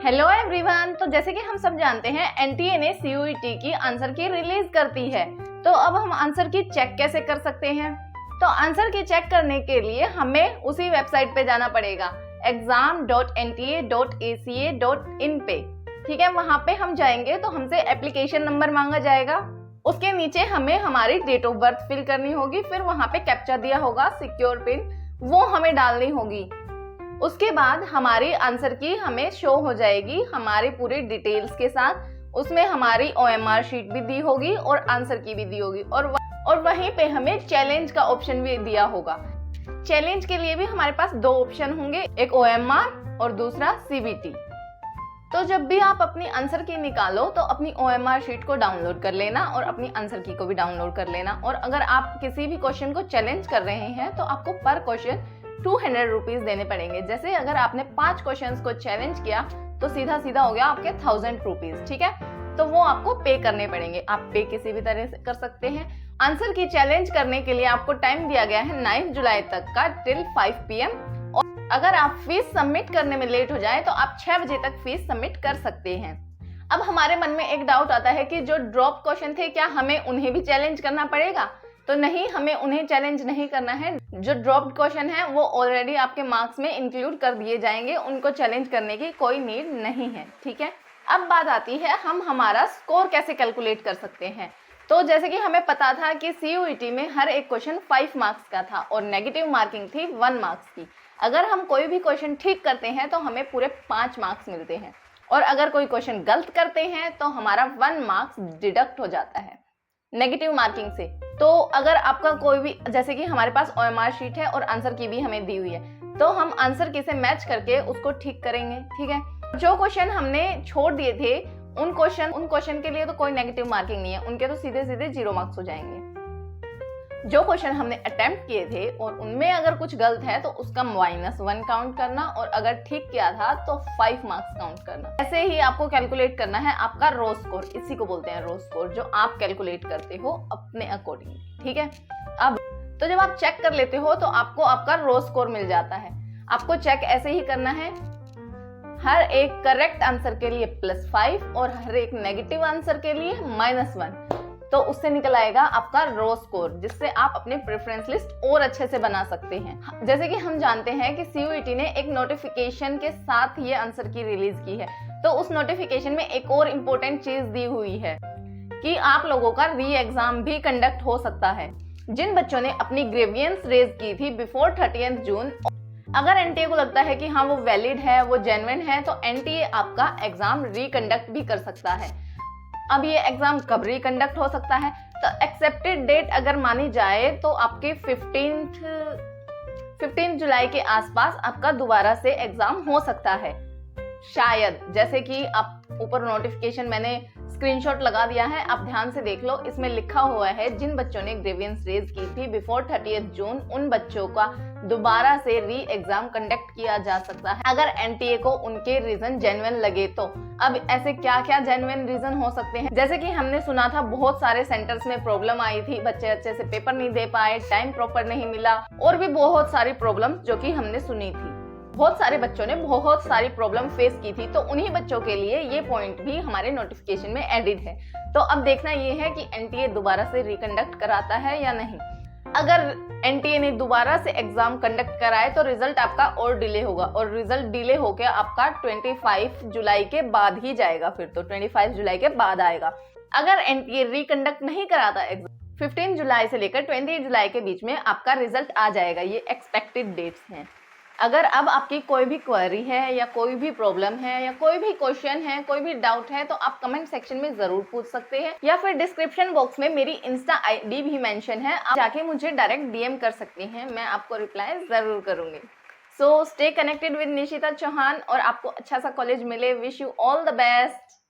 Hello everyone. तो जैसे कि हम सब जानते हैं एनटीए ने सीयूईटी की आंसर की रिलीज करती है। तो अब हम आंसर की चेक कैसे कर सकते हैं? तो आंसर की चेक करने के लिए हमें उसी वेबसाइट पे जाना पड़ेगा exam.nta.aca.in पे। ठीक है, वहां पे हम जाएंगे तो हमसे एप्लीकेशन नंबर मांगा जाएगा। उसके नीचे हमें हमारी डेट ऑफ बर्थ फिल करनी होगी, फिर वहां पे कैप्चा दिया होगा सिक्योर पिन, वो हमें डालनी होगी। उसके बाद हमारी आंसर की हमें शो हो जाएगी हमारी पूरी डिटेल्स के साथ। उसमें हमारी ओएमआर शीट भी दी होगी और आंसर की भी दी होगी और वहीं पे हमें चैलेंज का ऑप्शन भी दिया होगा। चैलेंज के लिए भी हमारे पास दो ऑप्शन होंगे, एक ओएमआर और दूसरा सीबीटी। तो जब भी आप अपनी आंसर की निकालो तो अपनी ओएमआर शीट को डाउनलोड कर लेना और अपनी आंसर की को भी डाउनलोड कर लेना। और अगर आप किसी भी क्वेश्चन को चैलेंज कर रहे हैं तो आपको पर क्वेश्चन 200 रुपीज देने पड़ेंगे। जैसे अगर आपने 5 क्वेश्चंस को चैलेंज किया तो सीधा सीधा हो गया आपके 1000 रुपीज। ठीक है, तो वो आपको पे करने पड़ेंगे। आप पे किसी भी तरह से कर सकते हैं। आंसर की चैलेंज करने के लिए आपको टाइम दिया गया है 9 जुलाई तक का टिल 5 PM। और अगर आप फीस सबमिट करने में लेट हो जाए तो आप 6 बजे तक फीस सबमिट कर सकते हैं। अब हमारे मन में एक डाउट आता है कि जो ड्रॉप क्वेश्चन थे क्या हमें उन्हें भी चैलेंज करना पड़ेगा? तो नहीं, हमें उन्हें चैलेंज नहीं करना है। जो ड्रॉप्ड क्वेश्चन है वो ऑलरेडी आपके मार्क्स में इंक्लूड कर दिए जाएंगे, उनको चैलेंज करने की कोई नीड नहीं है। ठीक है, अब बात आती है हम हमारा स्कोर कैसे कैलकुलेट कर सकते हैं। तो जैसे कि हमें पता था कि सीयूईटी में हर एक क्वेश्चन 5 मार्क्स का था और नेगेटिव मार्किंग थी 1 मार्क्स की। अगर हम कोई भी क्वेश्चन ठीक करते हैं तो हमें पूरे 5 मार्क्स मिलते हैं और अगर कोई क्वेश्चन गलत करते हैं तो हमारा 1 मार्क्स डिडक्ट हो जाता है नेगेटिव मार्किंग से। तो अगर आपका कोई भी, जैसे कि हमारे पास ओएमआर शीट है और आंसर की भी हमें दी हुई है, तो हम आंसर की से मैच करके उसको ठीक करेंगे। ठीक है, जो क्वेश्चन हमने छोड़ दिए थे उन क्वेश्चन के लिए तो कोई नेगेटिव मार्किंग नहीं है, उनके तो सीधे सीधे 0 मार्क्स हो जाएंगे। जो क्वेश्चन हमने अटेम्प्ट किए थे और उनमें अगर कुछ गलत है तो उसका -1 काउंट करना और अगर ठीक किया था तो 5 मार्क्स काउंट करना। ऐसे ही आपको कैलकुलेट करना है आपका रो स्कोर, इसी को बोलते हैं रो स्कोर, जो आप कैलकुलेट करते हो अपने अकॉर्डिंग। ठीक है, अब तो जब आप चेक कर लेते हो तो आपको आपका रो स्कोर मिल जाता है। आपको चेक ऐसे ही करना है, हर एक करेक्ट आंसर के लिए +5 और हर एक नेगेटिव आंसर के लिए -1। तो उससे निकल आएगा आपका रो स्कोर, जिससे आप अपनी प्रेफरेंस लिस्ट और अच्छे से बना सकते हैं। जैसे कि हम जानते हैं कि सीयूईटी ने एक नोटिफिकेशन के साथ ये आंसर की रिलीज की है, तो उस नोटिफिकेशन में एक और इम्पोर्टेंट चीज दी हुई है कि आप लोगों का री एग्जाम भी कंडक्ट हो सकता है। जिन बच्चों ने अपनी ग्रेवियंस रेज की थी बिफोर 30 जून, अगर एनटीए को लगता है कि हाँ वो वैलिड है, वो जेन्युइन है, तो एनटीए आपका एग्जाम रिकंडक्ट भी कर सकता है। अब ये एग्जाम कब रिकंडक्ट हो सकता है? तो एक्सेप्टेड डेट अगर मानी जाए तो आपके 15 जुलाई के आसपास आपका दोबारा से एग्जाम हो सकता है शायद। जैसे कि आप ऊपर नोटिफिकेशन मैंने स्क्रीनशॉट लगा दिया है, आप ध्यान से देख लो। इसमें लिखा हुआ है जिन बच्चों ने ग्रेवियंस रेज की थी बिफोर 30 जून उन बच्चों का दोबारा से री एग्जाम कंडक्ट किया जा सकता है अगर एनटीए को उनके रीजन जेन्युइन लगे तो। अब ऐसे क्या क्या जेन्युइन रीजन हो सकते हैं? जैसे कि हमने सुना था बहुत सारे सेंटर्स में प्रॉब्लम आई थी, बच्चे अच्छे से पेपर नहीं दे पाए, टाइम प्रॉपर नहीं मिला और भी बहुत सारी प्रॉब्लम जो कि हमने सुनी थी। बहुत सारे बच्चों ने बहुत सारी प्रॉब्लम फेस की थी, तो उन्हीं बच्चों के लिए ये पॉइंट भी हमारे नोटिफिकेशन में एडिड है। तो अब देखना ये है कि एनटीए दोबारा से रिकंडक्ट कराता है या नहीं। अगर एनटीए ने दोबारा से एग्जाम कंडक्ट कराए तो रिजल्ट आपका और डिले होगा और रिजल्ट डिले होकर आपका 25 जुलाई के बाद ही जाएगा। फिर तो 25 जुलाई के बाद आएगा। अगर एनटीए रिकंडक्ट नहीं कराता एग्जाम, 15 जुलाई से लेकर 20 जुलाई के बीच में आपका रिजल्ट आ जाएगा। ये एक्सपेक्टेड डेट्स हैं। अगर अब आपकी कोई भी क्वेरी है या कोई भी प्रॉब्लम है या कोई भी क्वेश्चन है, कोई भी डाउट है, तो आप कमेंट सेक्शन में जरूर पूछ सकते हैं या फिर डिस्क्रिप्शन बॉक्स में मेरी इंस्टा आईडी भी मेंशन है, आप जाके मुझे डायरेक्ट डीएम कर सकते हैं, मैं आपको रिप्लाई जरूर करूंगी। So stay connected with Nishita Chauhan और आपको अच्छा सा कॉलेज मिले। Wish you all the best.